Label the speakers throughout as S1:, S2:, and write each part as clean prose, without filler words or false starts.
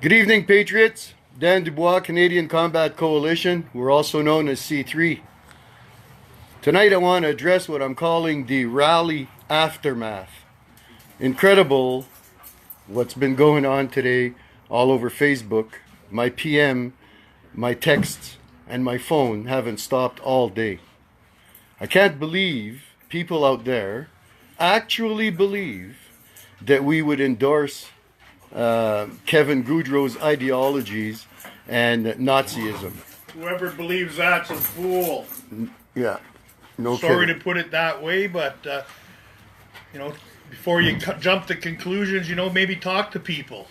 S1: Good evening, Patriots. Dan Dubois, Canadian Combat Coalition. We're also known as C3. Tonight I want to address what I'm calling the rally aftermath. Incredible what's been going on today all over Facebook. My PM, my texts, and my phone haven't stopped all day. I can't believe people out there actually believe that we would endorse Kevin Goudreau's ideologies and Nazism.
S2: Whoever believes that's a fool.
S1: Yeah, no
S2: Sorry
S1: kidding.
S2: to put it that way, but before you jump to conclusions, maybe talk to people.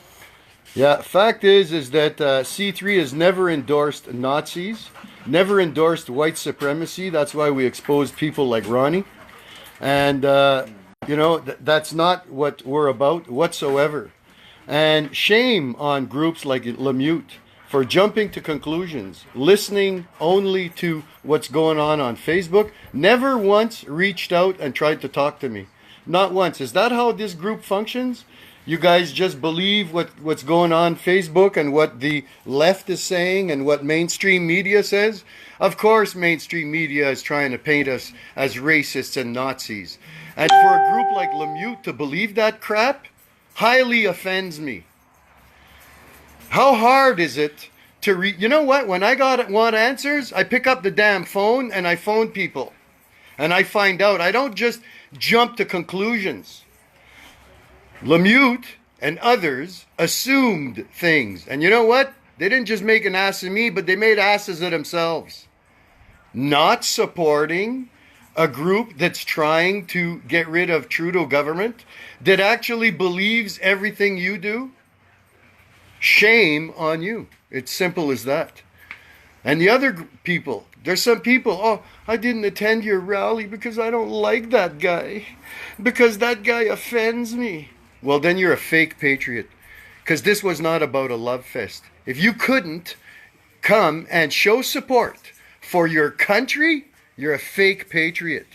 S1: Yeah, fact is that C3 has never endorsed Nazis, never endorsed white supremacy. That's why we exposed people like Ronnie. And, that's not what we're about whatsoever. And shame on groups like Lemute for jumping to conclusions, listening only to what's going on Facebook, never once reached out and tried to talk to me. Not once. Is that how this group functions? You guys just believe what's going on Facebook and what the left is saying and what mainstream media says? Of course, mainstream media is trying to paint us as racists and Nazis. And for a group like Lemute to believe that crap highly offends me. How hard is it to read? You know what? When I want answers, I pick up the damn phone and I phone people. And I find out. I don't just jump to conclusions. Lemute and others assumed things. And you know what? They didn't just make an ass of me, but they made asses of themselves. Not supporting a group that's trying to get rid of Trudeau government, that actually believes everything you do. Shame on you. It's simple as that. And the other people, there's some people, oh, I didn't attend your rally because I don't like that guy, because that guy offends me. Well, then you're a fake patriot, because this was not about a love fest. If you couldn't come and show support for your country, you're a fake patriot.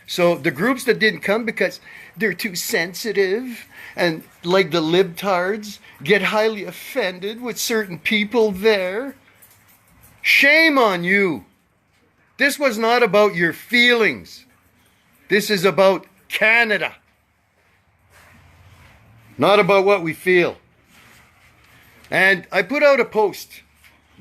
S1: So the groups that didn't come because they're too sensitive and like the libtards get highly offended with certain people there, shame on you. This was not about your feelings. This is about Canada. Not about what we feel. And I put out a post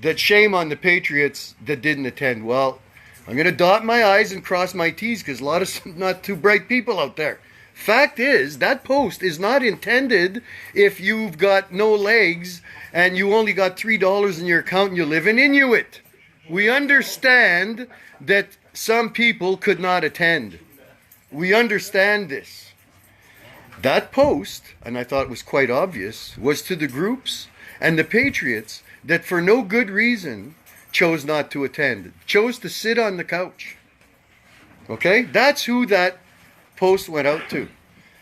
S1: that shame on the patriots that didn't attend. Well, I'm going to dot my I's and cross my T's because a lot of not too bright people out there. Fact is, that post is not intended if you've got no legs and you only got $3 in your account and you live in Inuit. We understand that some people could not attend. We understand this. That post, and I thought it was quite obvious, was to the groups and the patriots that for no good reason chose not to attend, chose to sit on the couch. Okay? That's who that post went out to.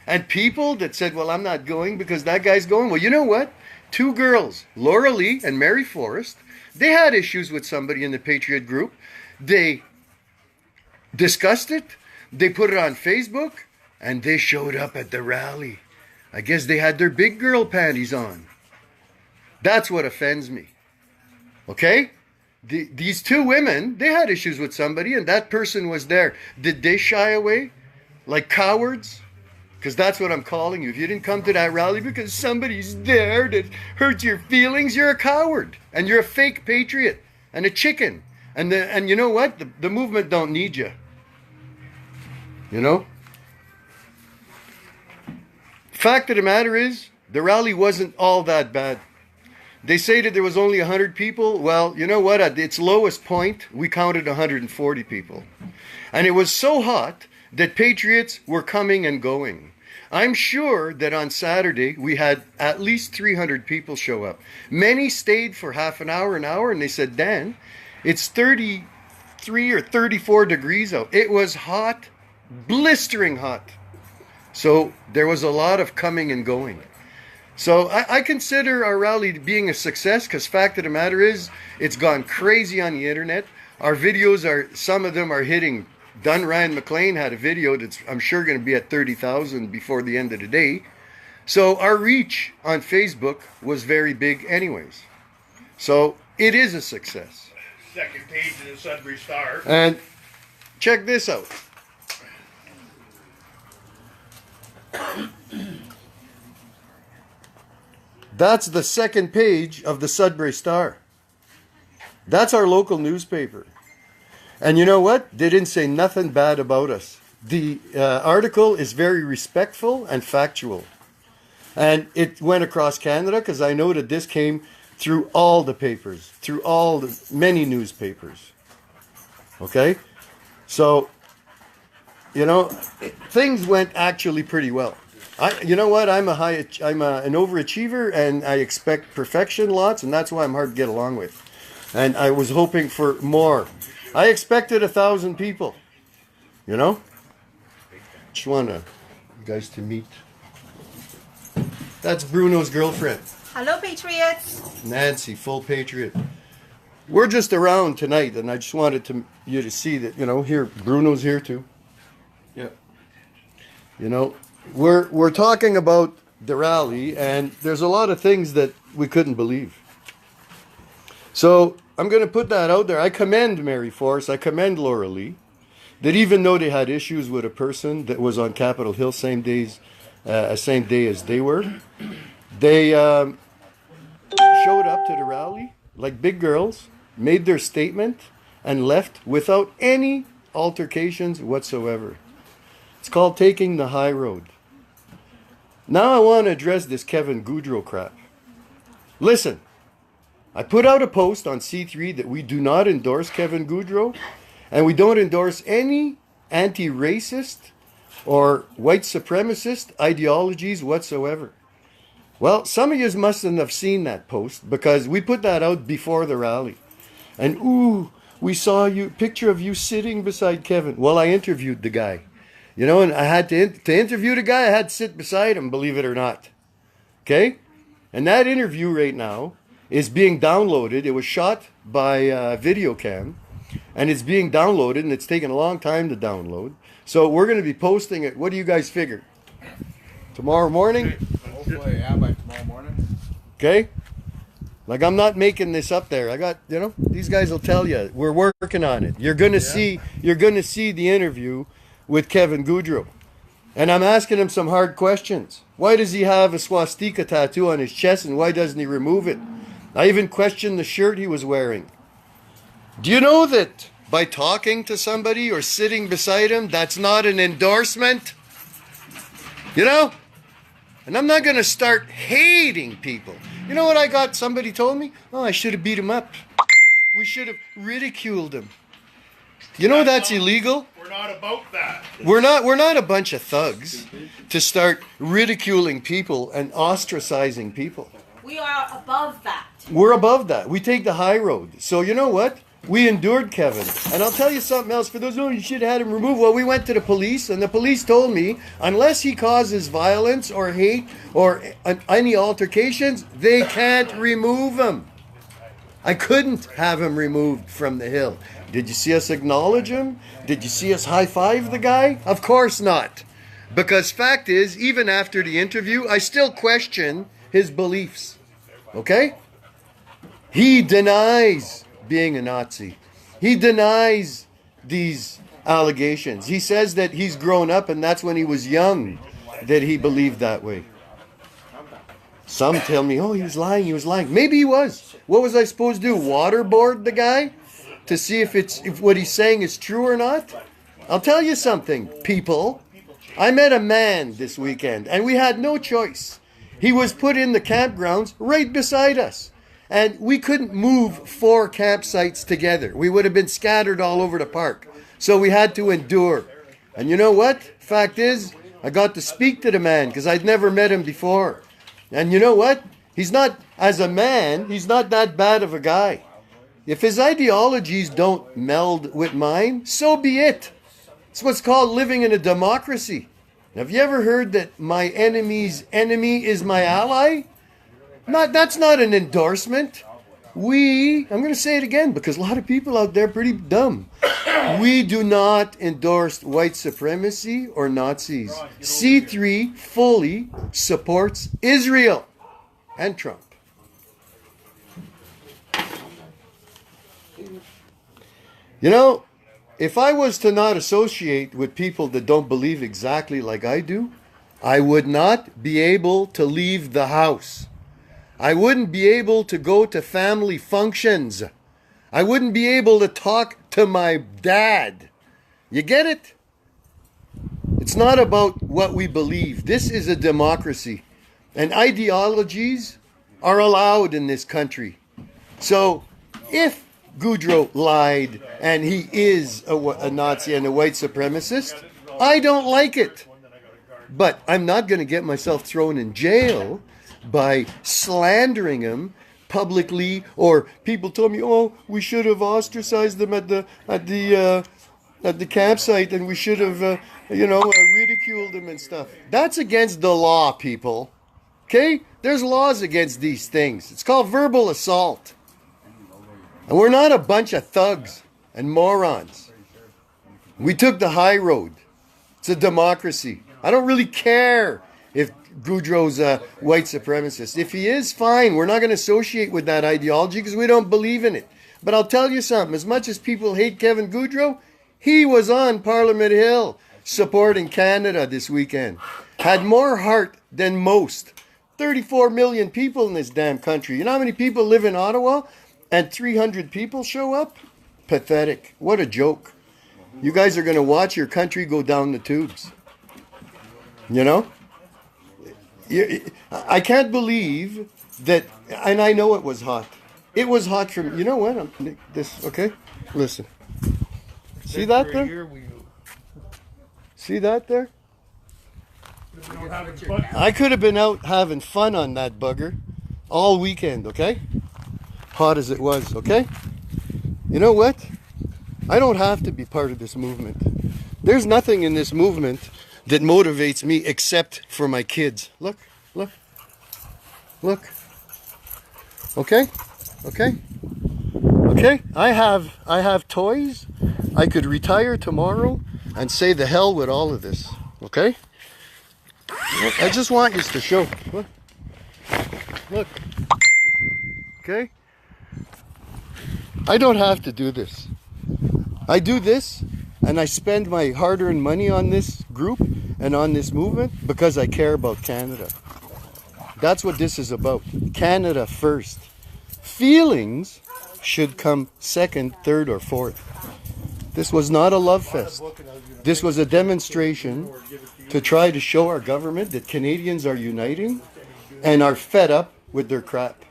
S1: And people that said, well, I'm not going because that guy's going. Well, you know what? Two girls, Laura Lee and Mary Forrest, they had issues with somebody in the Patriot group. They discussed it. They put it on Facebook. And they showed up at the rally. I guess they had their big girl panties on. That's what offends me. Okay? These two women, they had issues with somebody and that person was there. Did they shy away like cowards? Because that's what I'm calling you. If you didn't come to that rally because somebody's there that hurts your feelings, you're a coward. And you're a fake patriot and a chicken. And you know what? The movement don't need you. You know? Fact of the matter is, the rally wasn't all that bad. They say that there was only 100 people. Well, you know what? At its lowest point, we counted 140 people. And it was so hot that patriots were coming and going. I'm sure that on Saturday, we had at least 300 people show up. Many stayed for half an hour, and they said, Dan, it's 33 or 34 degrees out. It was hot, blistering hot. So there was a lot of coming and going. So I consider our rally being a success because fact of the matter is it's gone crazy on the internet. Our videos some of them are hitting. Ryan McLean had a video that's I'm sure going to be at 30,000 before the end of the day. So our reach on Facebook was very big anyways. So it is a success.
S2: Second page of the Sudbury Star.
S1: And check this out. That's the second page of the Sudbury Star. That's our local newspaper. And you know what? They didn't say nothing bad about us. The article is very respectful and factual. And it went across Canada because I know that this came through all the papers, through many newspapers. Okay? So, you know, things went actually pretty well. You know what? I'm an overachiever, and I expect perfection lots, and that's why I'm hard to get along with. And I was hoping for more. I expected 1,000 people. You know? Just want you guys to meet. That's Bruno's girlfriend.
S3: Hello, Patriots.
S1: Nancy, full patriot. We're just around tonight, and I just wanted you to see that, you know, here, Bruno's here too. Yeah. You know, we're talking about the rally, and there's a lot of things that we couldn't believe. So I'm going to put that out there. I commend Mary Force. I commend Laura Lee. That even though they had issues with a person that was on Capitol Hill same day as they were, they showed up to the rally like big girls, made their statement, and left without any altercations whatsoever. It's called taking the high road. Now I want to address this Kevin Goudreau crap. Listen, I put out a post on C3 that we do not endorse Kevin Goudreau, and we don't endorse any anti-racist or white supremacist ideologies whatsoever. Well, some of you mustn't have seen that post because we put that out before the rally. And ooh, we saw picture of you sitting beside Kevin. Well, I interviewed the guy. You know, and I had to interview the guy, I had to sit beside him, believe it or not. Okay? And that interview right now is being downloaded. It was shot by Videocam, and it's being downloaded, and it's taken a long time to download. So we're going to be posting it. What do you guys figure? Tomorrow morning?
S4: Hopefully, yeah, by tomorrow morning.
S1: Okay? Like, I'm not making this up there. I got, you know, these guys will tell you. We're working on it. You're going to see the interview with Kevin Goudreau. And I'm asking him some hard questions. Why does he have a swastika tattoo on his chest, and why doesn't he remove it? I even questioned the shirt he was wearing. Do you know that by talking to somebody or sitting beside him, that's not an endorsement? You know? And I'm not going to start hating people. You know what somebody told me? Oh, I should have beat him up. We should have ridiculed him. You know that's illegal?
S2: We're not about that.
S1: We're not a bunch of thugs to start ridiculing people and ostracizing people.
S3: We are above that.
S1: We're above that. We take the high road. So you know what? We endured Kevin. And I'll tell you something else. For those who you should have had him removed. Well, we went to the police, and the police told me, unless he causes violence or hate or any altercations, they can't remove him. I couldn't have him removed from the hill. Did you see us acknowledge him? Did you see us high-five the guy? Of course not. Because fact is, even after the interview, I still question his beliefs. Okay? He denies being a Nazi. He denies these allegations. He says that he's grown up and that's when he was young that he believed that way. Some tell me, oh, he was lying. Maybe he was. What was I supposed to do? Waterboard the guy? To see if what he's saying is true or not? I'll tell you something, people. I met a man this weekend, and we had no choice. He was put in the campgrounds right beside us. And we couldn't move 4 campsites together. We would have been scattered all over the park. So we had to endure. And you know what? Fact is, I got to speak to the man because I'd never met him before. And you know what? He's not, as a man, he's not that bad of a guy. If his ideologies don't meld with mine, so be it. It's what's called living in a democracy. Have you ever heard that my enemy's enemy is my ally? That's not an endorsement. I'm going to say it again because a lot of people out there are pretty dumb. We do not endorse white supremacy or Nazis. C3 fully supports Israel and Trump. You know, if I was to not associate with people that don't believe exactly like I do, I would not be able to leave the house. I wouldn't be able to go to family functions. I wouldn't be able to talk to my dad. You get it? It's not about what we believe. This is a democracy. And ideologies are allowed in this country. So if Goudreau lied and he is a Nazi and a white supremacist, I don't like it. But I'm not going to get myself thrown in jail by slandering him publicly, or people told me, oh, we should have ostracized them at the campsite, and we should have ridiculed them and stuff. That's against the law, people. Okay? There's laws against these things. It's called verbal assault. And we're not a bunch of thugs and morons. We took the high road. It's a democracy. I don't really care if Goudreau's a white supremacist. If he is, fine. We're not going to associate with that ideology because we don't believe in it. But I'll tell you something. As much as people hate Kevin Goudreau, he was on Parliament Hill supporting Canada this weekend. Had more heart than most. 34 million people in this damn country. You know how many people live in Ottawa? And 300 people show up? Pathetic. What a joke. You guys are going to watch your country go down the tubes. You know? I can't believe that, and I know it was hot. It was hot from, you know what? Okay? Listen. See that there? See that there? I could have been out having fun on that bugger all weekend, okay? Hot as it was, okay? You know what? I don't have to be part of this movement. There's nothing in this movement that motivates me except for my kids. Look, look, look. Okay? Okay? Okay? I have toys. I could retire tomorrow and say the hell with all of this. Okay? I just want you to show. Look. Look. Okay? I don't have to do this. I do this, and I spend my hard-earned money on this group and on this movement because I care about Canada. That's what this is about. Canada first. Feelings should come second, third, or fourth. This was not a love fest. This was a demonstration to try to show our government that Canadians are uniting and are fed up with their crap.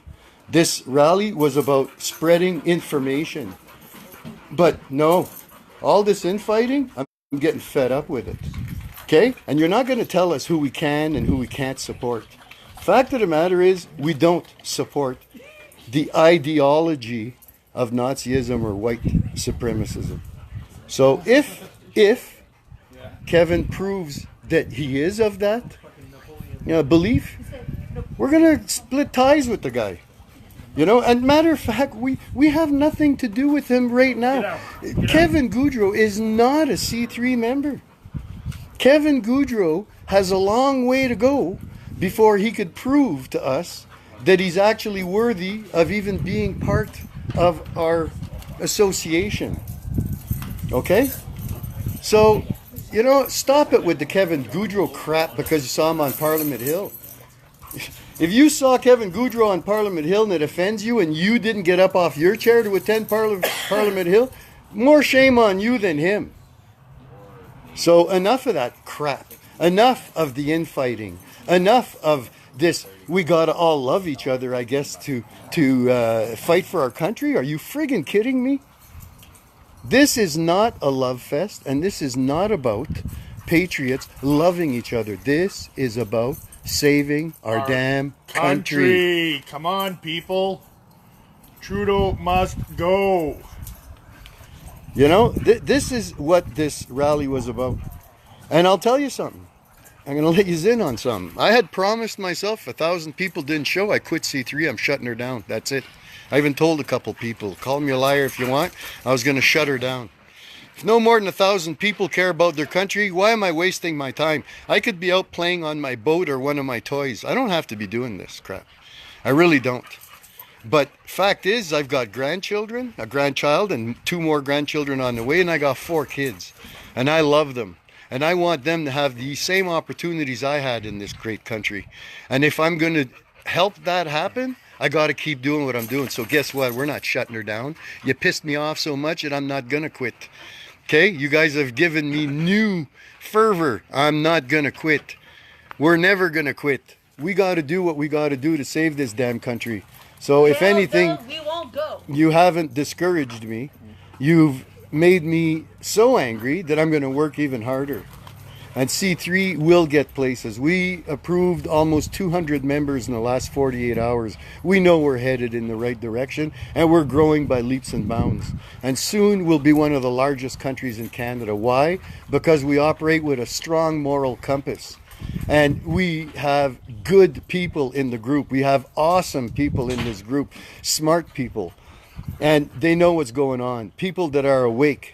S1: This rally was about spreading information. But no, all this infighting, I'm getting fed up with it. Okay? And you're not going to tell us who we can and who we can't support. Fact of the matter is, we don't support the ideology of Nazism or white supremacism. So if Kevin proves that he is of that belief, we're going to split ties with the guy. You know, and matter of fact, we have nothing to do with him right now. Kevin Goudreau is not a C3 member. Kevin Goudreau has a long way to go before he could prove to us that he's actually worthy of even being part of our association. Okay? So, you know, stop it with the Kevin Goudreau crap because you saw him on Parliament Hill. If you saw Kevin Goudreau on Parliament Hill and it offends you and you didn't get up off your chair to attend Parliament Hill, more shame on you than him. So enough of that crap. Enough of the infighting. Enough of this, we gotta all love each other, I guess, to fight for our country. Are you friggin' kidding me? This is not a love fest, and this is not about patriots loving each other. This is about saving our damn country.
S2: Come on, people. Trudeau must go.
S1: You know, this is what this rally was about. And I'll tell you something. I'm going to let you in on something. I had promised myself 1,000 people didn't show. I quit C3. I'm shutting her down. That's it. I even told a couple people, call me a liar if you want. I was going to shut her down. If no more than 1,000 people care about their country, why am I wasting my time? I could be out playing on my boat or one of my toys. I don't have to be doing this crap. I really don't. But fact is, I've got grandchildren, a grandchild, and 2 more grandchildren on the way, and I got 4 kids. And I love them. And I want them to have the same opportunities I had in this great country. And if I'm going to help that happen, I got to keep doing what I'm doing. So guess what? We're not shutting her down. You pissed me off so much that I'm not going to quit. Okay? You guys have given me new fervor. I'm not going to quit. We're never going to quit. We got to do what we got to do to save this damn country. So if anything,
S3: we won't go.
S1: you haven't discouraged me. You've made me so angry that I'm going to work even harder. And C3 will get places. We approved almost 200 members in the last 48 hours. We know we're headed in the right direction, and we're growing by leaps and bounds. And soon we'll be one of the largest countries in Canada. Why? Because we operate with a strong moral compass. And we have good people in the group. We have awesome people in this group, smart people. And they know what's going on. People that are awake.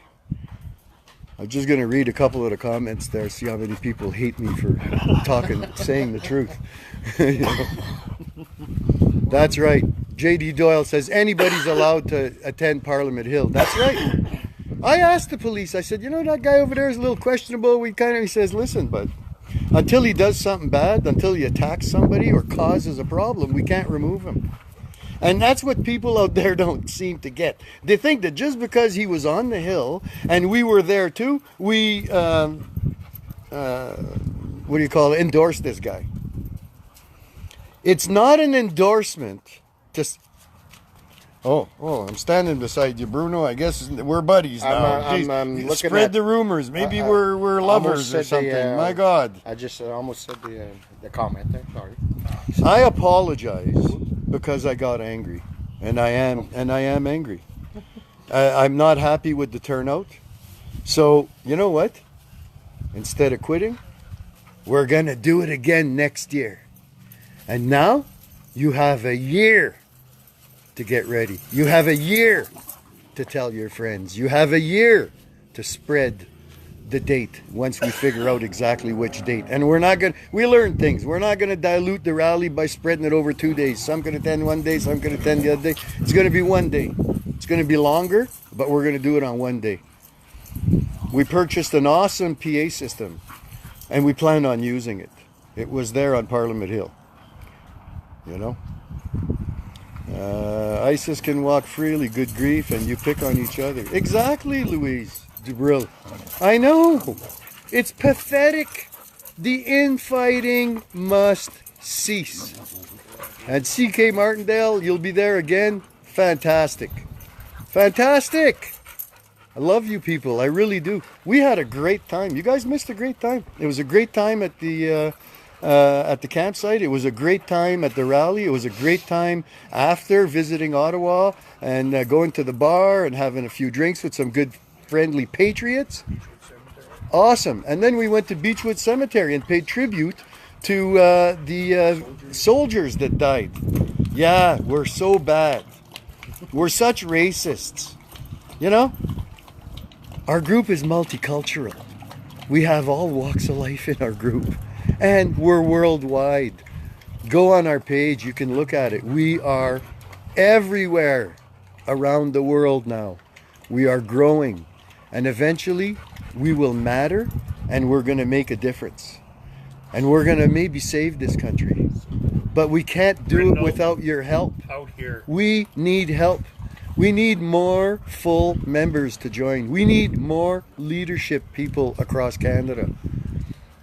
S1: I'm just going to read a couple of the comments there, see how many people hate me for saying the truth. You know? That's right. J.D. Doyle says anybody's allowed to attend Parliament Hill. That's right. I asked the police, I said, you know, that guy over there is a little questionable. He says, listen, but until he does something bad, until he attacks somebody or causes a problem, we can't remove him. And that's what people out there don't seem to get. They think that just because he was on the hill and we were there too, we, endorse this guy. It's not an endorsement to... I'm standing beside you, Bruno. I guess we're buddies now.
S4: I'm looking
S1: Spread
S4: at
S1: the rumors. Maybe we're lovers or something. My God.
S4: I just almost said the comment there. Sorry.
S1: I apologize because I got angry, and I am angry. I'm not happy with the turnout. So you know what? Instead of quitting, we're gonna do it again next year. And now you have a year to get ready. You have a year to tell your friends. You have a year to spread the date once we figure out exactly which date. And we learn things. We're not going to dilute the rally by spreading it over 2 days. Some can attend one day, some can attend the other day. It's going to be one day. It's going to be longer, but we're going to do it on one day. We purchased an awesome PA system, and we plan on using it. It was there on Parliament Hill. You know? ISIS can walk freely, good grief, and you pick on each other. Exactly, Louise Dubril. I know. It's pathetic. The infighting must cease. And CK Martindale, you'll be there again. Fantastic. Fantastic. I love you people. I really do. We had a great time. You guys missed a great time. It was a great time at the campsite. It was a great time at the rally. It was a great time after visiting Ottawa and going to the bar and having a few drinks with some good friendly patriots. Awesome. And then we went to Beechwood Cemetery and paid tribute to the soldiers that died. Yeah, we're so bad. We're such racists. You know, our group is multicultural. We have all walks of life in our group. And we're worldwide. Go on our page, you can look at it. We are everywhere around the world now. We are growing. And eventually, we will matter, and we're going to make a difference. And we're going to maybe save this country. But we can't do it without your help.
S2: Out here.
S1: We need help. We need more full members to join. We need more leadership people across Canada.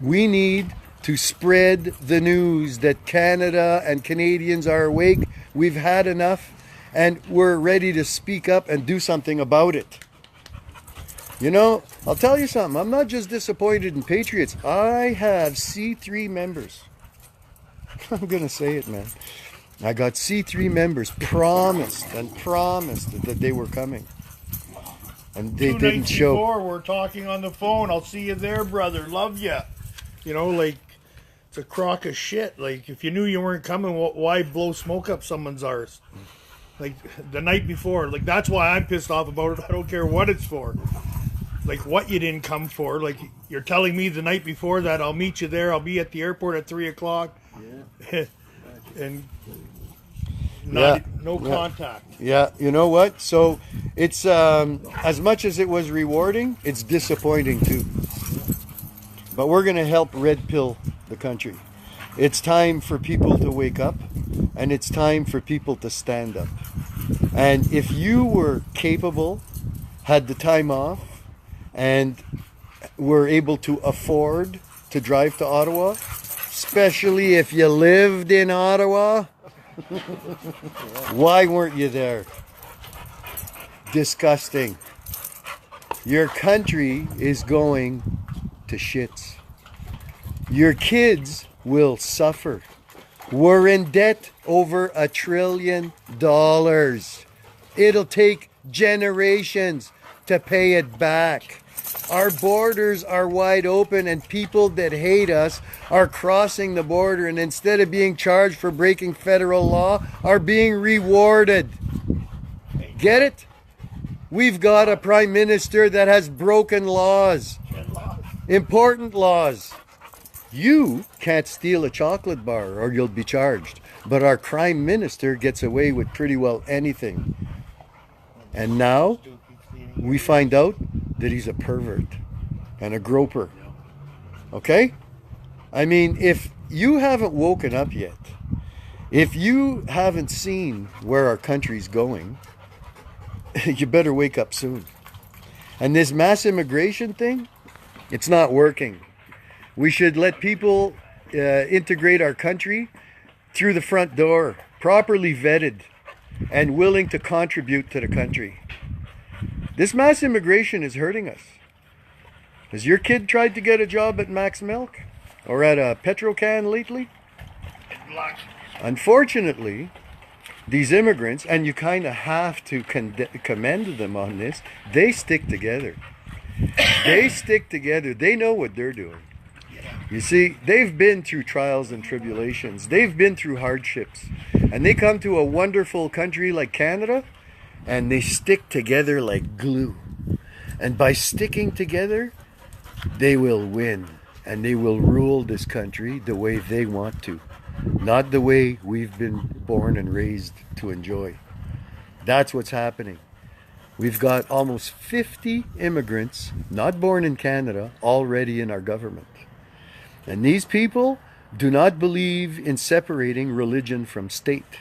S1: We need to spread the news that Canada and Canadians are awake. We've had enough, and we're ready to speak up and do something about it. You know, I'll tell you something. I'm not just disappointed in Patriots. I have C3 members. I'm going to say it, man. I got C3 members promised that they were coming. And they
S2: 2
S1: didn't
S2: nights
S1: show.
S2: before, we're talking on the phone. I'll see you there, brother. Love you. You know, like, it's a crock of shit. Like, if you knew you weren't coming, why blow smoke up someone's arse? Like, the night before. Like, that's why I'm pissed off about it. I don't care what it's for. like what you didn't come for. Like you're telling me the night before that I'll meet you there. I'll be at the airport at 3:00. Yeah. And no contact.
S1: Yeah, you know what? So it's as much as it was rewarding, it's disappointing too. But we're going to help red pill the country. It's time for people to wake up, and it's time for people to stand up. And if you were capable, had the time off, and were able to afford to drive to Ottawa, especially if you lived in Ottawa, why weren't you there? Disgusting. Your country is going to shits. Your kids will suffer. We're in debt over $1 trillion. It'll take generations to pay it back. Our borders are wide open, and people that hate us are crossing the border, and instead of being charged for breaking federal law, are being rewarded. Get it? We've got a prime minister that has broken laws. Important laws. You can't steal a chocolate bar or you'll be charged. But our prime minister gets away with pretty well anything. And now we find out that he's a pervert and a groper. Okay? I mean, if you haven't woken up yet, if you haven't seen where our country's going, you better wake up soon. And this mass immigration thing, it's not working. We should let people integrate our country through the front door, properly vetted and willing to contribute to the country. This mass immigration is hurting us. Has your kid tried to get a job at Max Milk or at a Petrocan lately? Unfortunately, these immigrants, and you kind of have to commend them on this, they stick together. They stick together. They know what they're doing. You see, they've been through trials and tribulations. They've been through hardships. And they come to a wonderful country like Canada, and they stick together like glue. And by sticking together, they will win. And they will rule this country the way they want to. Not the way we've been born and raised to enjoy. That's what's happening. We've got almost 50 immigrants, not born in Canada, already in our government. And these people do not believe in separating religion from state.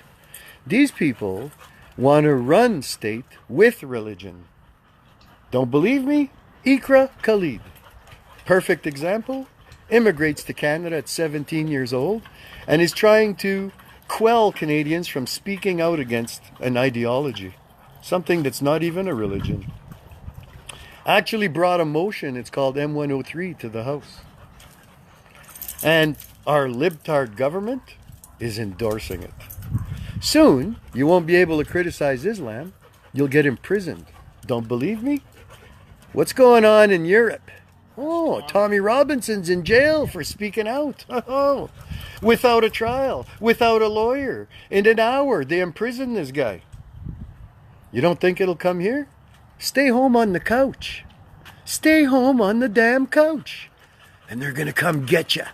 S1: These people want to run state with religion. Don't believe me? Ikra Khalid, perfect example, immigrates to Canada at 17 years old and is trying to quell Canadians from speaking out against an ideology. Something that's not even a religion. Actually brought a motion, it's called M103, to the House. And our libtard government is endorsing it. Soon, you won't be able to criticize Islam. You'll get imprisoned. Don't believe me? What's going on in Europe? Oh, Tommy Robinson's in jail for speaking out. Oh, without a trial, without a lawyer. In an hour, they imprison this guy. You don't think it'll come here? Stay home on the couch. Stay home on the damn couch. And they're going to come get you.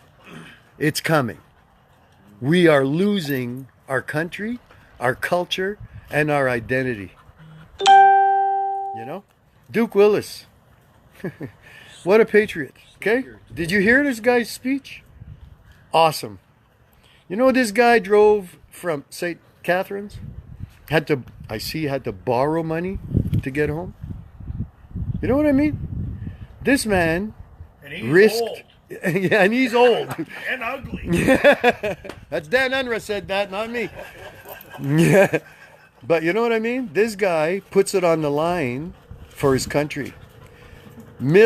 S1: It's coming. We are losing our country, our culture, and our identity. You know? Duke Willis. What a patriot. Okay? Did you hear this guy's speech? Awesome. You know, this guy drove from St. Catharines? Had to borrow money to get home. You know what I mean? This man risked.
S2: Old.
S1: Yeah, and he's old.
S2: And ugly.
S1: Yeah. That's Dan Unruh said that, not me. Yeah. But you know what I mean? This guy puts it on the line for his country.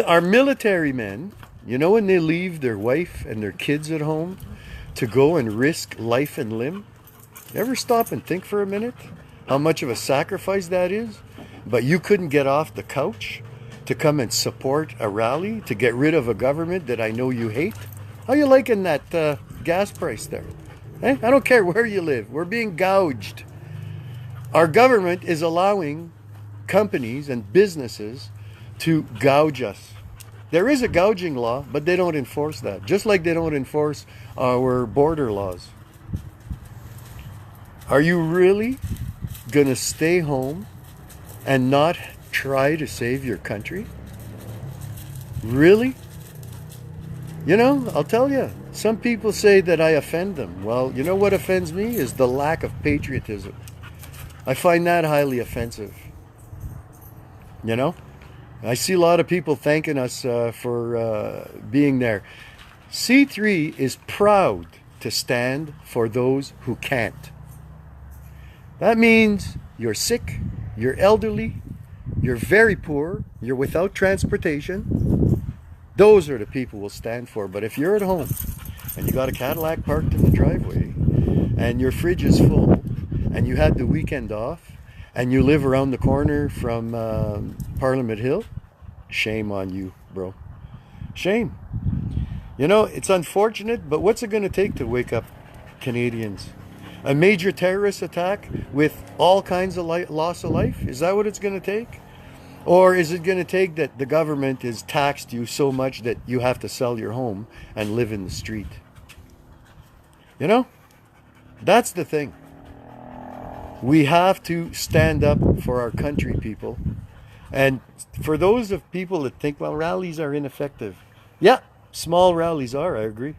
S1: Our military men, you know, when they leave their wife and their kids at home to go and risk life and limb, ever stop and think for a minute how much of a sacrifice that is? But you couldn't get off the couch to come and support a rally to get rid of a government that I know you hate? How you liking that gas price there? Eh? I don't care where you live. We're being gouged. Our government is allowing companies and businesses to gouge us. There is a gouging law, but they don't enforce that. Just like they don't enforce our border laws. Are you really going to stay home and not try to save your country? Really? You know, I'll tell you, some people say that I offend them. Well, you know what offends me is the lack of patriotism. I find that highly offensive. You know? I see a lot of people thanking us for being there. C3 is proud to stand for those who can't. That means you're sick, you're elderly, you're very poor, you're without transportation. Those are the people we'll stand for. But if you're at home and you got a Cadillac parked in the driveway and your fridge is full and you had the weekend off and you live around the corner from Parliament Hill, shame on you, bro. Shame. You know, it's unfortunate, but what's it going to take to wake up Canadians? A major terrorist attack with all kinds of loss of life? Is that what it's going to take? Or is it going to take that the government has taxed you so much that you have to sell your home and live in the street? You know, that's the thing. We have to stand up for our country, people. And for those of people that think, well, rallies are ineffective. Yeah, small rallies are, I agree.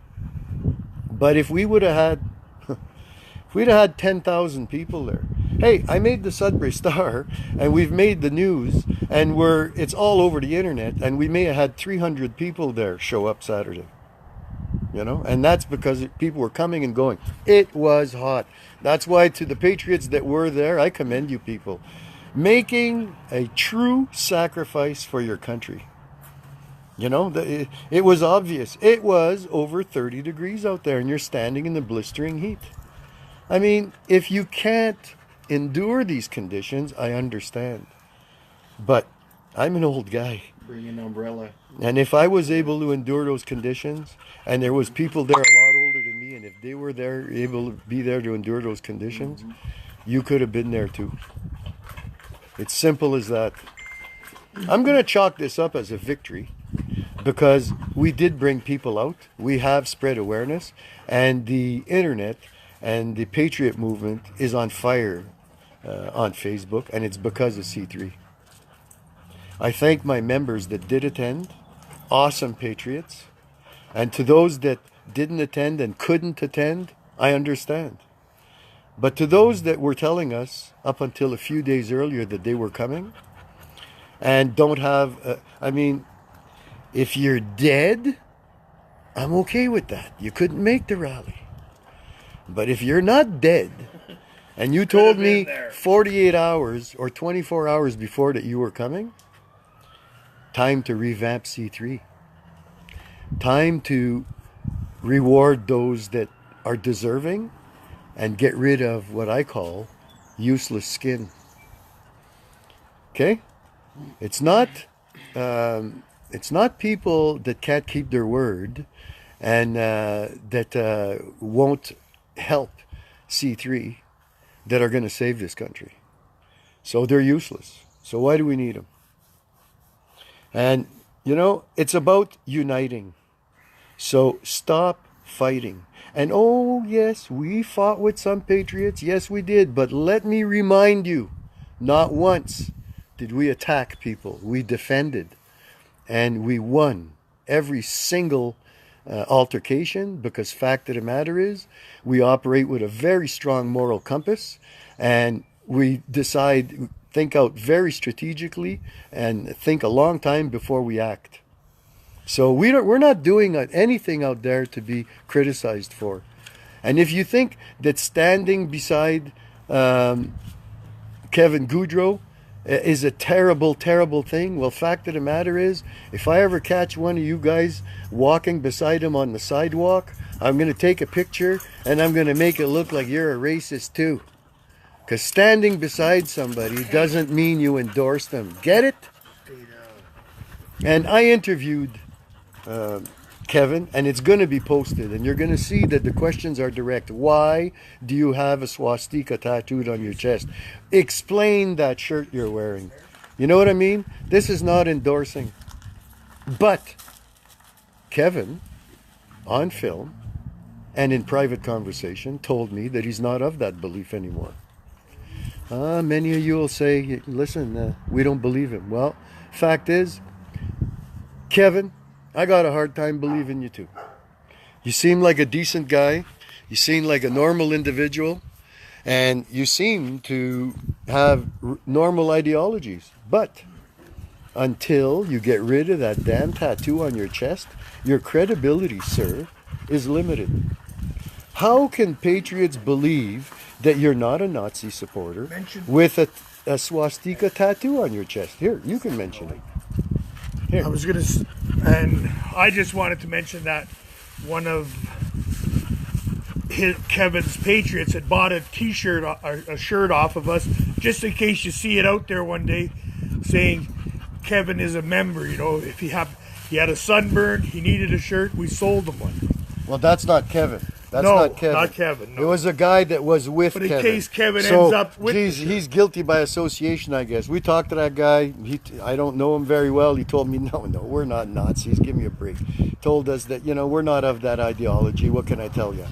S1: But if we would have had, if we'd have had 10,000 people there, hey, I made the Sudbury Star, and we've made the news, and it's all over the internet, and we may have had 300 people there show up Saturday. You know, and that's because people were coming and going. It was hot. That's why to the patriots that were there, I commend you people. Making a true sacrifice for your country. You know, it was obvious. It was over 30 degrees out there, and you're standing in the blistering heat. I mean, if you can't endure these conditions, I understand. But I'm an old guy.
S2: Bring an umbrella.
S1: And if I was able to endure those conditions, and there was people there a lot older than me, and if they were there, able to be there to endure those conditions, you could have been there too. It's simple as that. I'm going to chalk this up as a victory because we did bring people out. We have spread awareness, and the internet and the Patriot movement is on fire on Facebook, and it's because of C3. I thank my members that did attend, awesome patriots, and to those that didn't attend and couldn't attend, I understand. But to those that were telling us up until a few days earlier that they were coming and don't have, I mean, if you're dead, I'm okay with that. You couldn't make the rally. But if you're not dead and you told me 48 hours or 24 hours before that you were coming, time to revamp C3. Time to reward those that are deserving and get rid of what I call useless skin. Okay? It's not people that can't keep their word and that won't help C3 that are going to save this country. So they're useless. So why do we need them? And, you know, it's about uniting. So stop fighting. And oh, yes, we fought with some patriots. Yes, we did. But let me remind you, not once did we attack people. We defended. And we won every single altercation, because fact of the matter is, we operate with a very strong moral compass, and we think out very strategically and think a long time before we act. So we're not doing anything out there to be criticized for. And if you think that standing beside Kevin Goudreau is a terrible, terrible thing, well, fact of the matter is, if I ever catch one of you guys walking beside him on the sidewalk, I'm going to take a picture and I'm going to make it look like you're a racist too. Because standing beside somebody doesn't mean you endorse them. Get it? And I interviewed Kevin, and it's going to be posted, and you're going to see that the questions are direct. Why do you have a swastika tattooed on your chest? Explain that shirt you're wearing. You know what I mean? This is not endorsing. But Kevin, on film and in private conversation, told me that he's not of that belief anymore. Many of you will say, listen, we don't believe him. Well, fact is, Kevin, I got a hard time believing you too. You seem like a decent guy. You seem like a normal individual. And you seem to have normal ideologies. But until you get rid of that damn tattoo on your chest, your credibility, sir, is limited. How can patriots believe that you're not a Nazi supporter with a swastika tattoo on your chest? Here, you can mention it. Here.
S2: And I just wanted to mention that one of Kevin's patriots had bought a t-shirt, a shirt off of us, just in case you see it out there one day, saying Kevin is a member. You know, if he had a sunburn, he needed a shirt, we sold him one.
S1: Well, that's not Kevin. That's
S2: no,
S1: not Kevin.
S2: Not Kevin. No.
S1: It was a guy that was with Kevin.
S2: But in case Kevin ends up with
S1: he's guilty by association, I guess. We talked to that guy. I don't know him very well. He told me, no, we're not Nazis. Give me a break. Told us that, we're not of that ideology. What can I tell you?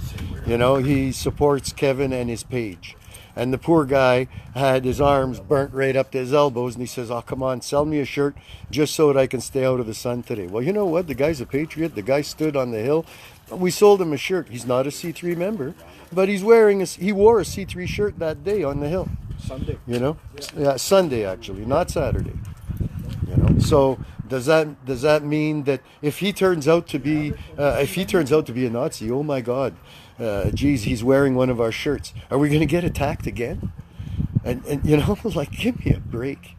S1: He supports Kevin and his page. And the poor guy had his arms burnt right up to his elbows, and he says, oh, come on, sell me a shirt just so that I can stay out of the sun today. Well, you know what? The guy's a patriot. The guy stood on the hill. We sold him a shirt. He's not a C3 member, but he wore a C3 shirt that day on the hill.
S4: Sunday.
S1: Yeah, Sunday actually, not Saturday. So does that mean that if he turns out to be a Nazi, oh my God, geez, he's wearing one of our shirts. Are we going to get attacked again? And like, give me a break.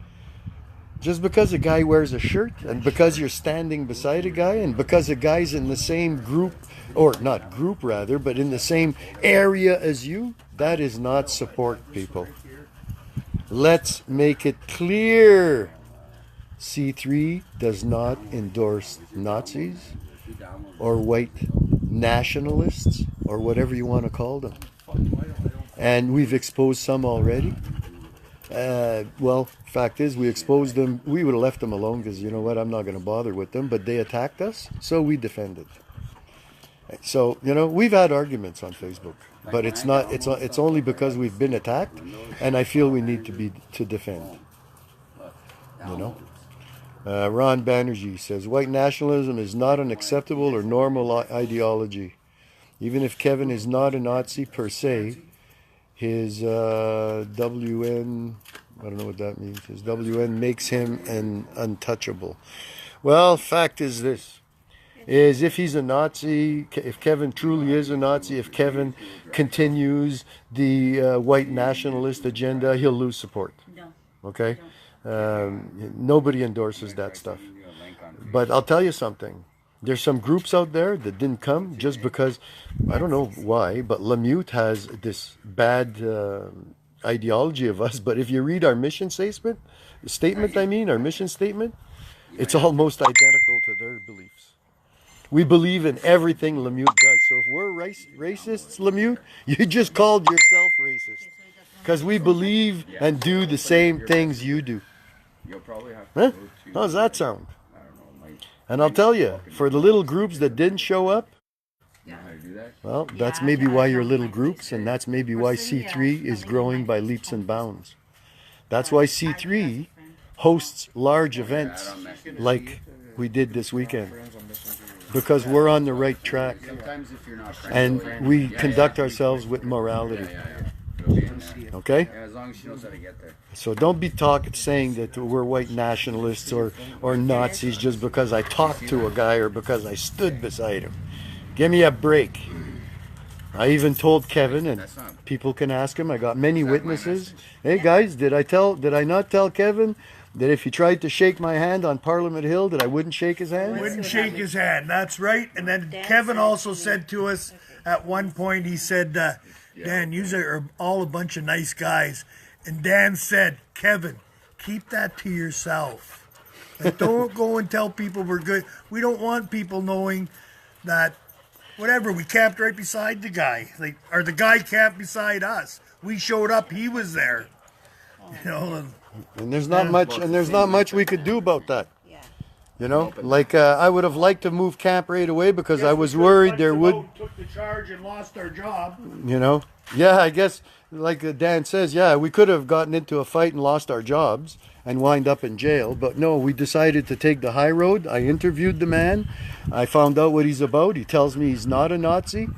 S1: Just because a guy wears a shirt, and because you're standing beside a guy, and because a guy's in the same group, or not group rather, but in the same area as you, that is not support, people. Let's make it clear. C3 does not endorse Nazis or white nationalists or whatever you want to call them. And we've exposed some already. Well, fact is, we exposed them. We would have left them alone because, you know what, I'm not going to bother with them. But they attacked us, so we defended. So, we've had arguments on Facebook, but it's only because we've been attacked, and I feel we need to defend. Ron Banerjee says, white nationalism is not an acceptable or normal ideology. Even if Kevin is not a Nazi per se, his WN, I don't know what that means, his WN makes him an untouchable. Well, fact is this, is if he's a Nazi, if Kevin truly is a Nazi, if Kevin continues the white nationalist agenda, he'll lose support. Okay? Nobody endorses that stuff. But I'll tell you something. There's some groups out there that didn't come just because, I don't know why, but Lemieux has this bad ideology of us. But if you read our mission statement, our mission statement, it's almost identical to their beliefs. We believe in everything Lemieux does. So if we're racists, Lemieux, you just called yourself racist. Because we believe and do the same things you do.
S5: You'll probably have
S1: to How's that sound?
S5: I don't know,
S1: and I'll tell you, for the little groups that didn't show up,
S5: you know how to do that?
S1: well, that's maybe why you're little groups, and that's maybe why C3 is growing by leaps and bounds. That's why C3 hosts large events like we did this weekend. Because we're on the right track. And we conduct ourselves with morality. Okay?
S5: As long as she knows how to get there.
S1: So don't be saying that we're white nationalists or Nazis just because I talked to a guy or because I stood beside him. Give me a break. I even told Kevin, and people can ask him, I got many witnesses. Hey guys, did I not tell Kevin that if he tried to shake my hand on Parliament Hill that I wouldn't shake his hand?
S2: Wouldn't shake his hand, that's right. And then Kevin also said to us at one point, he said, Dan, you are all a bunch of nice guys. And Dan said, Kevin, keep that to yourself. And don't go and tell people we're good. We don't want people knowing that, whatever, we camped right beside the guy. Or the guy camped beside us. We showed up, he was there. You know,
S1: And there's not much we could do about that.
S3: Yeah.
S1: You know, like I would have liked to move camp right away because I was worried there would,
S2: took the charge and lost our job.
S1: you know. Yeah, I guess like Dan says, yeah, we could have gotten into a fight and lost our jobs and wind up in jail, but no, we decided to take the high road. I interviewed the man. I found out what he's about. He tells me he's not a Nazi.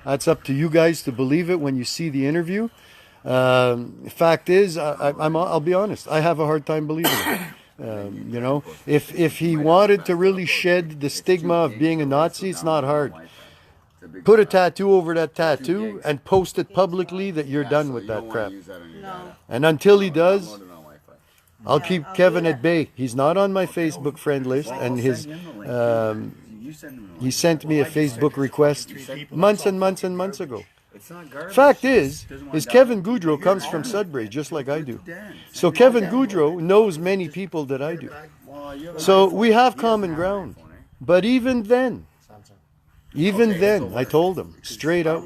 S1: That's up to you guys to believe it when you see the interview. Fact is, I'll be honest, I have a hard time believing it. You know, if he wanted to really shed the stigma of being a Nazi, it's not hard. Put a tattoo over that tattoo and post it publicly that you're done with that crap.
S3: No.
S1: And until he does, I'll keep Kevin at bay. He's not on my Facebook friend list, and he sent me a Facebook request months and months and months ago. Fact is Kevin Goudreau comes from Sudbury, just like I do. So Kevin Goudreau knows many people that I do. So we have common ground. But even then, I told him straight out,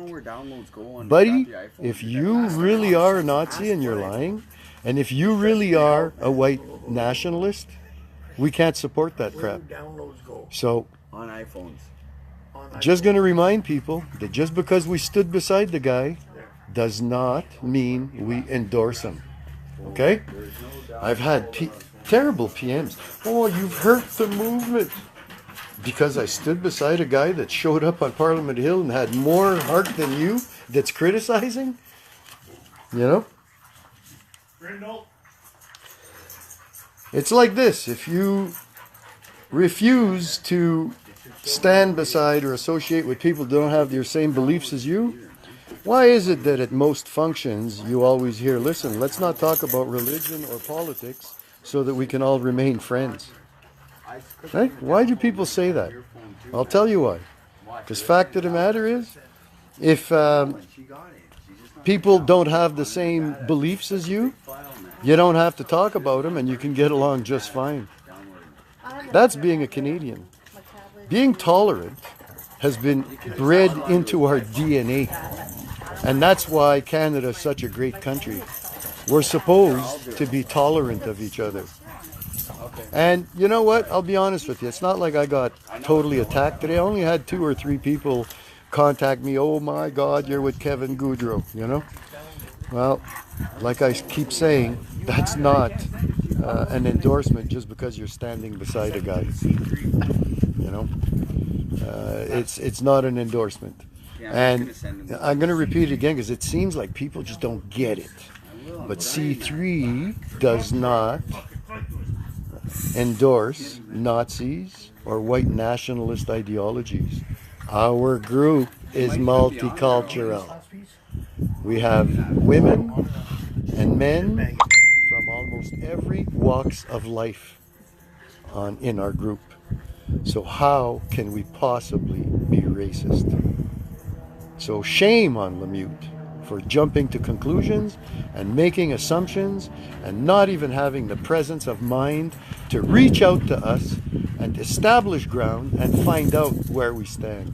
S1: buddy, if you really are a Nazi and you're lying, and if you really are a white nationalist, we can't support that crap. So
S5: on iPhones.
S1: just going to remind people that just because we stood beside the guy does not mean we endorse him. Okay? I've had terrible PMs. Oh, you've hurt the movement. Because I stood beside a guy that showed up on Parliament Hill and had more heart than you that's criticizing? You know? It's like this. If you refuse to stand beside or associate with people that don't have your same beliefs as you, why is it that at most functions you always hear, listen, let's not talk about religion or politics so that we can all remain friends? Right? Why do people say that? I'll tell you why. Because fact of the matter is, if people don't have the same beliefs as you, you don't have to talk about them and you can get along just fine. That's being a Canadian. Being tolerant has been bred into our DNA. And that's why Canada is such a great country. We're supposed to be tolerant of each other. And you know what? I'll be honest with you. It's not like I got totally attacked today. I only had 2 or 3 people contact me. Oh my God, you're with Kevin Goudreau, you know? Well, like I keep saying, that's not an endorsement just because you're standing beside a guy. You know? It's not an endorsement. And I'm going to repeat it again because it seems like people just don't get it. But C3 does not endorse Nazis or white nationalist ideologies. Our group is multicultural. We have women and men from almost every walks of life in our group. So how can we possibly be racist? So shame on Lemieux for jumping to conclusions and making assumptions and not even having the presence of mind to reach out to us and establish ground and find out where we stand.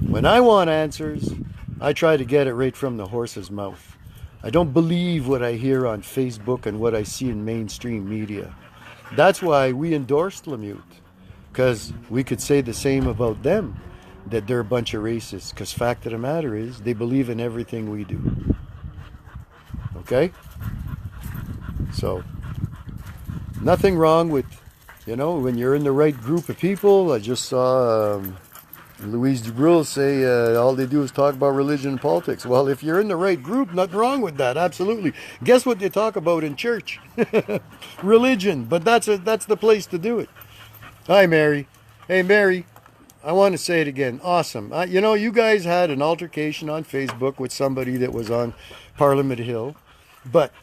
S1: When I want answers, I try to get it right from the horse's mouth. I don't believe what I hear on Facebook and what I see in mainstream media. That's why we endorsed Lemieux, because we could say the same about them, that they're a bunch of racists, because fact of the matter is they believe in everything we do. Okay? So nothing wrong with, you know, when you're in the right group of people. I just saw Louise Dubreuil say all they do is talk about religion and politics. Well, if you're in the right group, nothing wrong with that. Absolutely. Guess what they talk about in church? Religion. But that's the place to do it. Hi, Mary. Hey, Mary. I want to say it again. Awesome. You know, you guys had an altercation on Facebook with somebody that was on Parliament Hill, but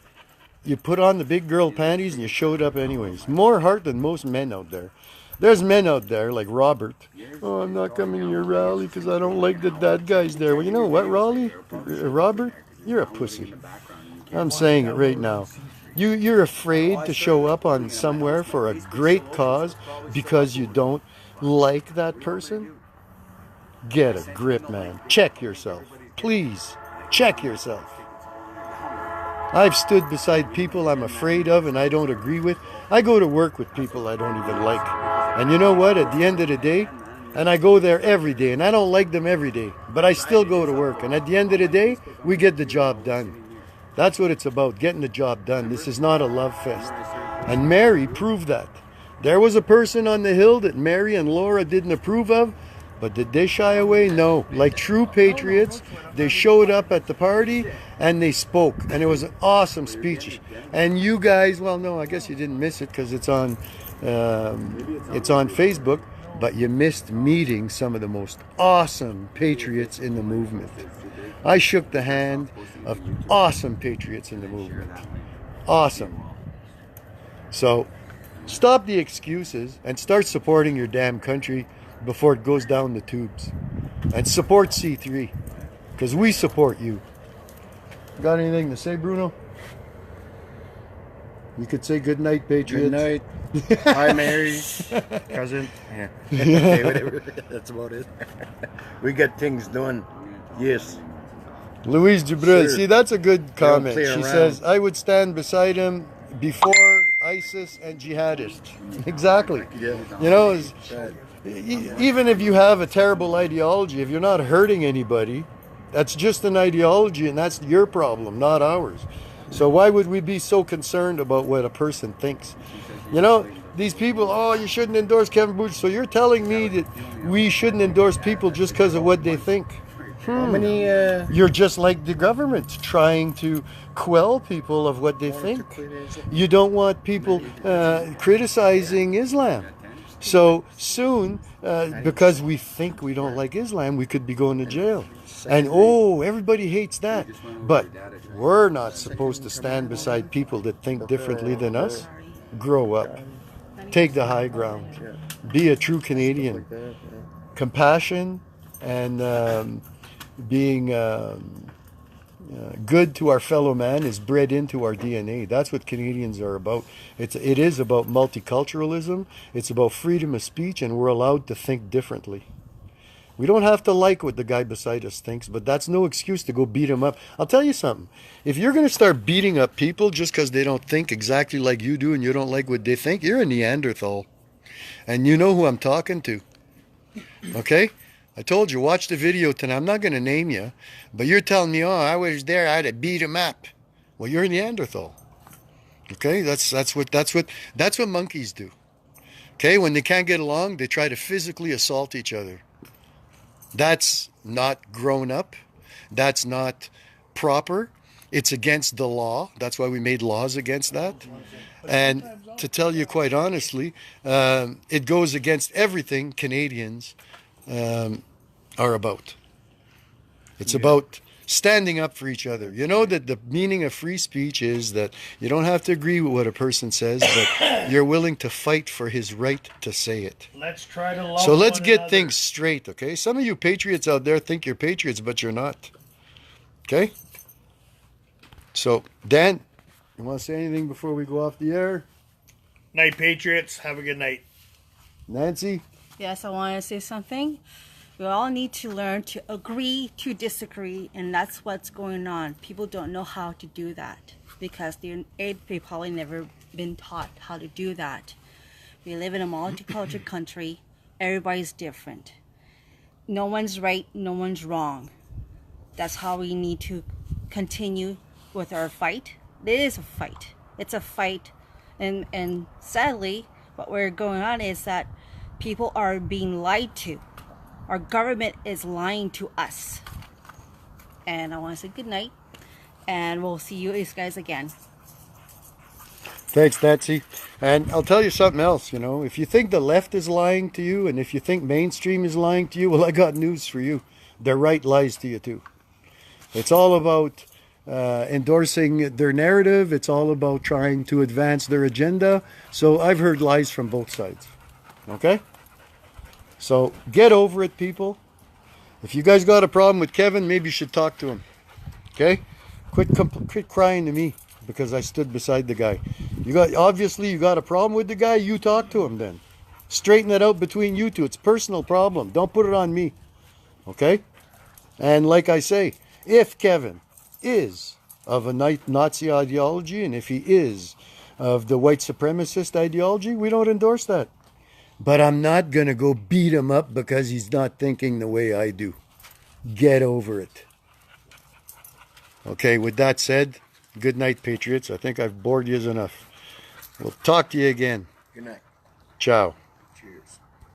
S1: you put on the big girl panties and you showed up anyways. More heart than most men out there. There's men out there like Robert. Oh, I'm not coming to your rally because I don't like that guy's there. Well, you know what, Robert? You're a pussy. I'm saying it right now. You're afraid to show up on somewhere for a great cause because you don't like that person? Get a grip, man. Check yourself. Please, check yourself. I've stood beside people I'm afraid of and I don't agree with. I go to work with people I don't even like. And you know what? At the end of the day, and I go there every day, and I don't like them every day, but I still go to work. And at the end of the day, we get the job done. That's what it's about, getting the job done. This is not a love fest. And Mary proved that. There was a person on the hill that Mary and Laura didn't approve of, but did they shy away? No. Like true patriots, they showed up at the party and they spoke. And it was an awesome speech. And you guys, well, no, I guess you didn't miss it because it's on Facebook, but you missed meeting some of the most awesome patriots in the movement. I shook the hand of awesome patriots in the movement. Awesome. So stop the excuses and start supporting your damn country before it goes down the tubes. And support C3, because we support you. Got anything to say, Bruno? You could say good night, Patriots.
S4: Good night. Hi, Mary. Cousin. Yeah. Okay, whatever. That's about it. We got things done. Yes.
S1: Louise Dubreuil,
S4: Sure.
S1: see, that's a good comment.
S4: play
S1: She
S4: around.
S1: says, I would stand beside him before ISIS and jihadists. Exactly.
S4: Yeah.
S1: You know,
S4: Right.
S1: even if you have a terrible ideology, if you're not hurting anybody, that's just an ideology and that's your problem, not ours. So why would we be so concerned about what a person thinks? You know, these people, oh, you shouldn't endorse Kevin Butch. So you're telling me that we shouldn't endorse people just because of what they think?
S4: How many
S1: You're just like the government trying to quell people of what they think. You don't want people criticizing Islam. So soon, because we think we don't like Islam, we could be going to jail. And oh, everybody hates that. But we're not supposed to stand beside people that think differently than us. Grow up. Take the high ground. Be a true Canadian. Compassion and being good to our fellow man is bred into our DNA. That's what Canadians are about. It is about multiculturalism. It's about freedom of speech, and we're allowed to think differently. We don't have to like what the guy beside us thinks, but that's no excuse to go beat him up. I'll tell you something. If you're going to start beating up people just because they don't think exactly like you do and you don't like what they think, you're a Neanderthal. And you know who I'm talking to. Okay? I told you, watch the video tonight. I'm not going to name you, but you're telling me, oh, I was there, I had to beat him up. Well, you're a Neanderthal. Okay? That's what monkeys do. Okay? When they can't get along, they try to physically assault each other. That's not grown up. That's not proper. It's against the law. That's why we made laws against that. And to tell you quite honestly, it goes against everything Canadians are about. It's about standing up for each other. You know that the meaning of free speech is that you don't have to agree with what a person says, but you're willing to fight for his right to say it.
S2: Let's try to love
S1: So let's
S2: one
S1: get
S2: another.
S1: things straight, okay? Some of you patriots out there think you're patriots, but you're not. Okay? So, Dan, you want to say anything before we go off the air?
S2: Night, Patriots. Have a good night.
S1: Nancy?
S3: Yes, I want to say something. We all need to learn to agree to disagree, and that's what's going on. People don't know how to do that because they probably never been taught how to do that. We live in a multicultural country. Everybody's different. No one's right, no one's wrong. That's how we need to continue with our fight. It is a fight. It's a fight. And sadly, what we're going on is that people are being lied to. Our government is lying to us. And I want to say good night. And we'll see you guys again.
S1: Thanks, Nancy. And I'll tell you something else, you know. If you think the left is lying to you and if you think mainstream is lying to you, well, I got news for you. Their right lies to you too. It's all about endorsing their narrative. It's all about trying to advance their agenda. So I've heard lies from both sides. Okay? So get over it, people. If you guys got a problem with Kevin, maybe you should talk to him. Okay? Quit crying to me because I stood beside the guy. Obviously you got a problem with the guy, you talk to him then. Straighten it out between you two. It's a personal problem. Don't put it on me. Okay? And like I say, if Kevin is of a Nazi ideology, and if he is of the white supremacist ideology, we don't endorse that. But I'm not going to go beat him up because he's not thinking the way I do. Get over it. Okay, with that said, good night, Patriots. I think I've bored you enough. We'll talk to you again.
S4: Good night.
S1: Ciao.
S4: Cheers.